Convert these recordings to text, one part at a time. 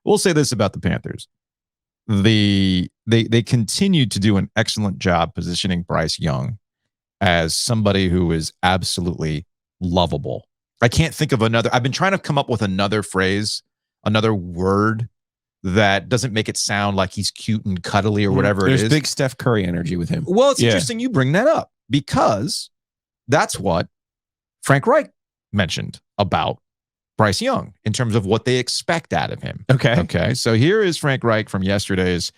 We'll say this about the Panthers. They continue to do an excellent job positioning Bryce Young as somebody who is absolutely lovable. I can't think of another. I've been trying to come up with another phrase, another word that doesn't make it sound like he's cute and cuddly or whatever it is. There's big Steph Curry energy with him. Well, it's interesting you bring that up because that's what Frank Reich mentioned about Bryce Young in terms of what they expect out of him. Okay. So here is Frank Reich from yesterday's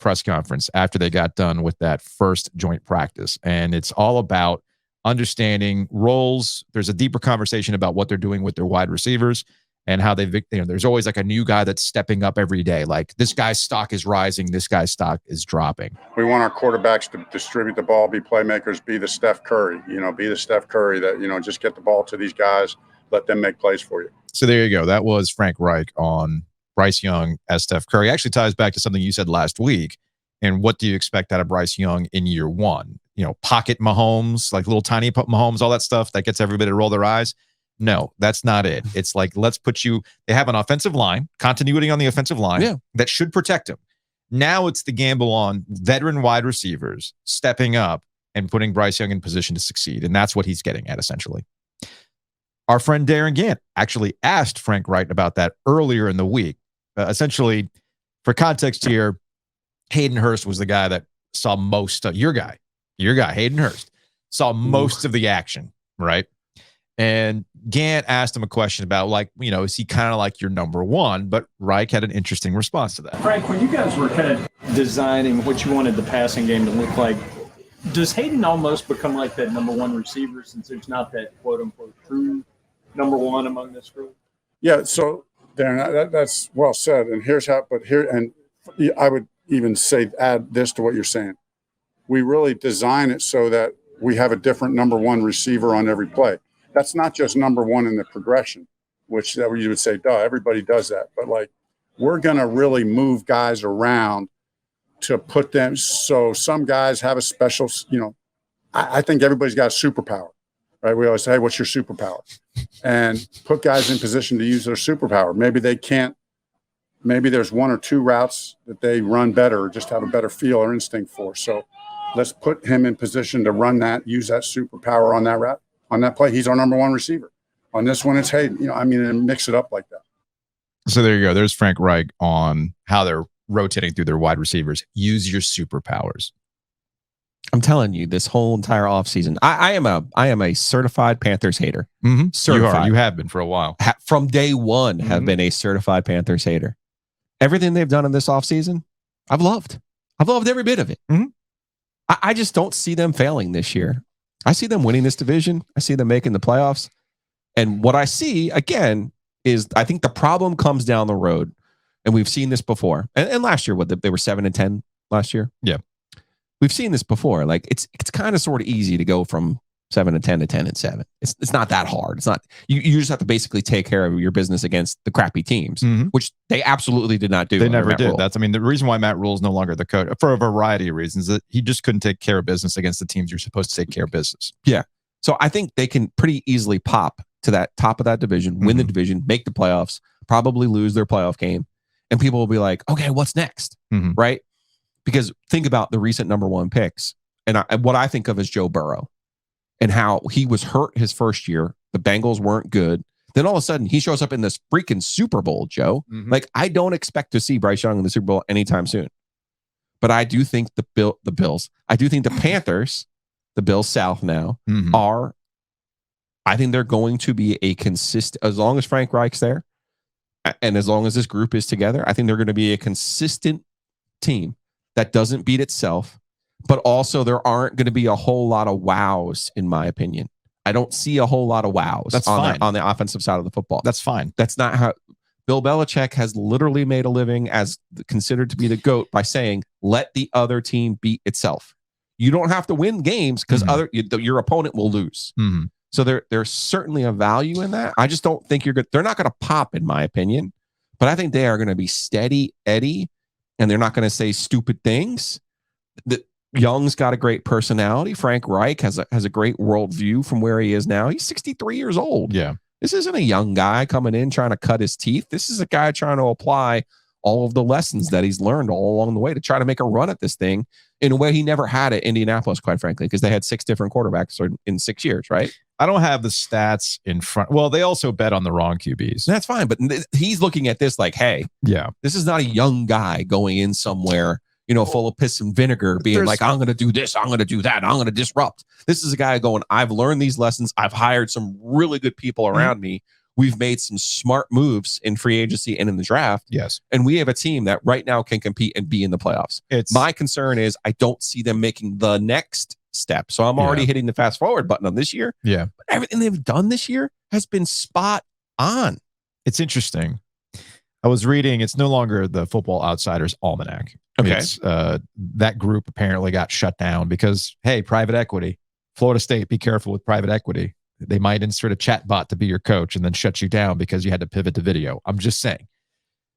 press conference after they got done with that first joint practice. And it's all about understanding roles. There's a deeper conversation about what they're doing with their wide receivers and how there's always like a new guy that's stepping up every day. Like this guy's stock is rising, this guy's stock is dropping. We want our quarterbacks to distribute the ball, be playmakers, be the Steph Curry, be the Steph Curry that, just get the ball to these guys, let them make plays for you. So there you go. That was Frank Reich on Bryce Young as Steph Curry. Actually ties back to something you said last week. And what do you expect out of Bryce Young in year one? Pocket Mahomes, like little tiny Mahomes, all that stuff that gets everybody to roll their eyes. No, that's not it. It's like, they have an offensive line, continuity on the offensive line that should protect him. Now it's the gamble on veteran wide receivers stepping up and putting Bryce Young in position to succeed. And that's what he's getting at, essentially. Our friend Darren Gant actually asked Frank Reich about that earlier in the week. Essentially, for context here, Hayden Hurst was the guy that saw most of your guy, Hayden Hurst, saw most of the action, right? And Gant asked him a question about, is he kind of like your number one? But Reich had an interesting response to that. Frank, when you guys were kind of designing what you wanted the passing game to look like, does Hayden almost become like that number one receiver since there's not that quote unquote true number one among this group? Yeah. So Darren, that's well said. And here's how. But I would even say add this to what you're saying. We really design it so that we have a different number one receiver on every play. That's not just number one in the progression, which that you would say, duh, everybody does that. But we're going to really move guys around to put them. So some guys have a special, I think everybody's got a superpower, right? We always say, hey, what's your superpower? And put guys in position to use their superpower. Maybe they can't, maybe there's one or two routes that they run better or just have a better feel or instinct for. So let's put him in position to run that, use that superpower on that route. On that play, he's our number one receiver. On this one, it's Hayden. And mix it up like that. So there you go. There's Frank Reich on how they're rotating through their wide receivers. Use your superpowers. I'm telling you, this whole entire offseason, I am a certified Panthers hater. Mm-hmm. Certified. You have been for a while. From day one, have been a certified Panthers hater. Everything they've done in this offseason, I've loved. I've loved every bit of it. Mm-hmm. I just don't see them failing this year. I see them winning this division. I see them making the playoffs. And what I see, again, is I think the problem comes down the road. And we've seen this before. And last year, they were 7-10 last year? Yeah. We've seen this before. It's kind of sort of easy to go from 7-10 to 10-7. It's not that hard. It's not. You just have to basically take care of your business against the crappy teams, which they absolutely did not do. They never did. The reason why Matt Rule is no longer the coach for a variety of reasons that he just couldn't take care of business against the teams you're supposed to take care of business. Yeah. So I think they can pretty easily pop to that top of that division, win the division, make the playoffs, probably lose their playoff game, and people will be like, okay, what's next? Right? Because think about the recent number one picks, and what I think of as Joe Burrow. And how he was hurt his first year. The Bengals weren't good. Then all of a sudden, he shows up in this freaking Super Bowl, Joe. I don't expect to see Bryce Young in the Super Bowl anytime soon. But I do think the Bills, I do think the Panthers, the Bills South now, I think they're going to be a consistent, as long as Frank Reich's there, and as long as this group is together, I think they're going to be a consistent team that doesn't beat itself. But also, there aren't going to be a whole lot of wows, in my opinion. I don't see a whole lot of wows on the offensive side of the football. That's fine. That's not how Bill Belichick has literally made a living as considered to be the GOAT by saying, let the other team beat itself. You don't have to win games because your opponent will lose. So there's certainly a value in that. I just don't think you're good. They're not going to pop, in my opinion, but I think they are going to be steady Eddie, and they're not going to say stupid things. Young's got a great personality. Frank Reich has a great worldview from where he is now. He's 63 years old. Yeah. This isn't a young guy coming in trying to cut his teeth. This is a guy trying to apply all of the lessons that he's learned all along the way to try to make a run at this thing in a way he never had at Indianapolis, quite frankly, because they had 6 different quarterbacks in 6 years, right? I don't have the stats in front. Well, they also bet on the wrong QBs. That's fine, but he's looking at this like, hey, this is not a young guy going in somewhere, full of piss and vinegar, being like, I'm going to do this, I'm going to do that, I'm going to disrupt. This is a guy going, I've learned these lessons. I've hired some really good people around me. We've made some smart moves in free agency and in the draft. Yes. And we have a team that right now can compete and be in the playoffs. My concern is I don't see them making the next step. So I'm already hitting the fast forward button on this year. Yeah. But everything they've done this year has been spot on. It's interesting. I was reading, it's no longer the Football Outsiders Almanac. Okay. That group apparently got shut down because, hey, private equity. Florida State, be careful with private equity. They might insert a chat bot to be your coach and then shut you down because you had to pivot to video. I'm just saying.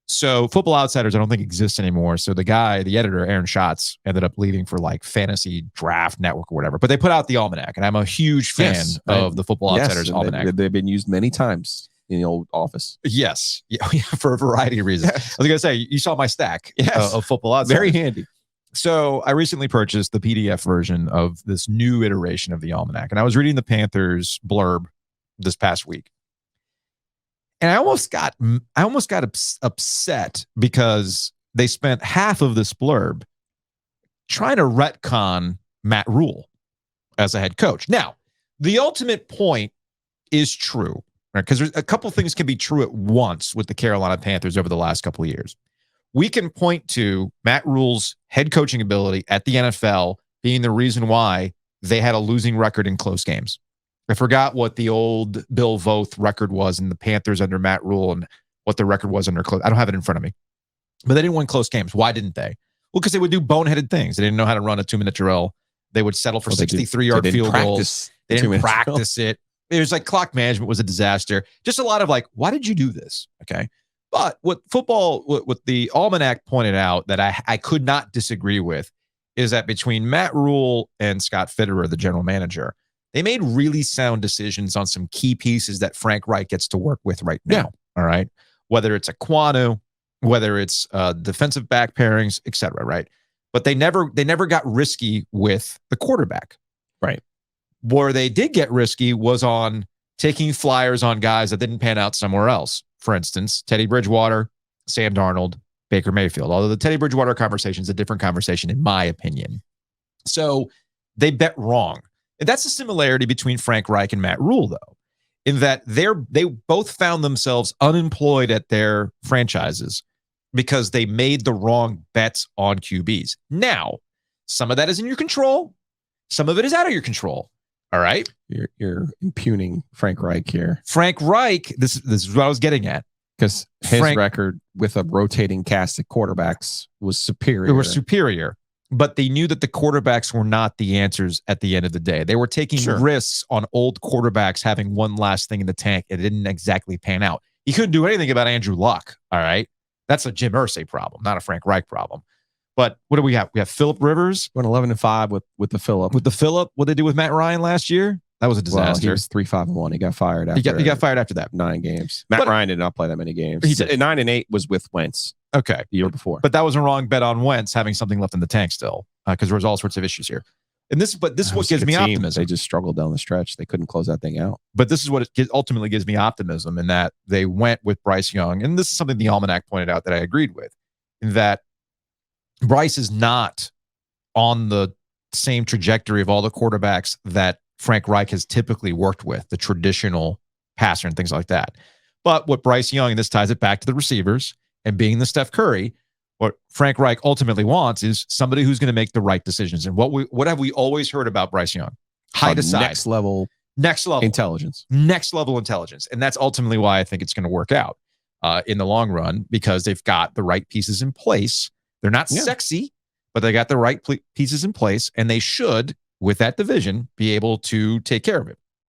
So Football Outsiders, I don't think exists anymore. So the editor, Aaron Schatz, ended up leaving for like Fantasy Draft Network or whatever. But they put out the Almanac, and I'm a huge fan of the Football Outsiders Almanac. They've been used many times in the old office. Yes. Yeah, for a variety of reasons. Yes. I was going to say, you saw my stack of Football Outsiders. Very handy. So I recently purchased the PDF version of this new iteration of the Almanac, and I was reading the Panthers blurb this past week, and I almost got upset because they spent half of this blurb trying to retcon Matt Rule as a head coach. Now, the ultimate point is true, right? Because there's a couple things can be true at once with the Carolina Panthers over the last couple of years. We can point to Matt Rule's head coaching ability at the NFL being the reason why they had a losing record in close games. I forgot what the old Bill Voth record was in the Panthers under Matt Rule and what the record was under close. I don't have it in front of me. But they didn't win close games. Why didn't they? Well, because they would do boneheaded things. They didn't know how to run a 2-minute drill. They would settle for 63-yard field goals. They didn't practice it. It was like clock management was a disaster. Just a lot of like, why did you do this? Okay. But what the Almanac pointed out that I could not disagree with is that between Matt Rule and Scott Fitterer, the general manager, they made really sound decisions on some key pieces that Frank Reich gets to work with right now. Yeah. All right. Whether it's a Quanu, whether it's defensive back pairings, et cetera. Right. But they never got risky with the quarterback. Right. Where they did get risky was on taking flyers on guys that didn't pan out somewhere else. For instance, Teddy Bridgewater, Sam Darnold, Baker Mayfield. Although the Teddy Bridgewater conversation is a different conversation, in my opinion. So they bet wrong. And that's a similarity between Frank Reich and Matt Rule, though, in that they both found themselves unemployed at their franchises because they made the wrong bets on QBs. Now, some of that is in your control. Some of it is out of your control. All right. You're impugning Frank Reich here. Frank Reich, this is what I was getting at. Because his record with a rotating cast of quarterbacks was superior. They were superior, but they knew that the quarterbacks were not the answers at the end of the day. They were taking risks on old quarterbacks having one last thing in the tank. It didn't exactly pan out. He couldn't do anything about Andrew Luck. All right. That's a Jim Irsay problem, not a Frank Reich problem. But what do we have? We have Phillip Rivers. Went 11-5 with the Phillip. With the Phillip, what they did with Matt Ryan last year? That was a disaster. Well, he was 3-5-1. He got fired after. He got fired after that. 9 games. Matt Ryan did not play that many games. He did. 9-8 was with Wentz. Okay, the year before. But that was a wrong bet on Wentz having something left in the tank still, because there was all sorts of issues here. And this is what gives me optimism. They just struggled down the stretch. They couldn't close that thing out. But this is what it ultimately gives me optimism in that they went with Bryce Young. And this is something the Almanac pointed out that I agreed with, in that Bryce is not on the same trajectory of all the quarterbacks that Frank Reich has typically worked with, the traditional passer and things like that. But what Bryce Young, and this ties it back to the receivers and being the Steph Curry, what Frank Reich ultimately wants is somebody who's going to make the right decisions. And what have we always heard about Bryce Young? High to side. Next level intelligence. Next level intelligence. And that's ultimately why I think it's going to work out in the long run, because they've got the right pieces in place. They're not sexy, but they got the right pieces in place, and they should, with that division, be able to take care of it.